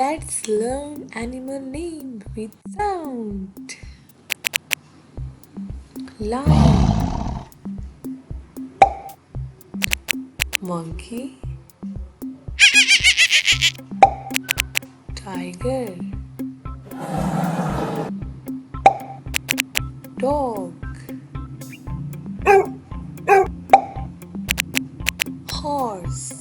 Let's learn animal name with sound. Lion, monkey, tiger, dog, horse,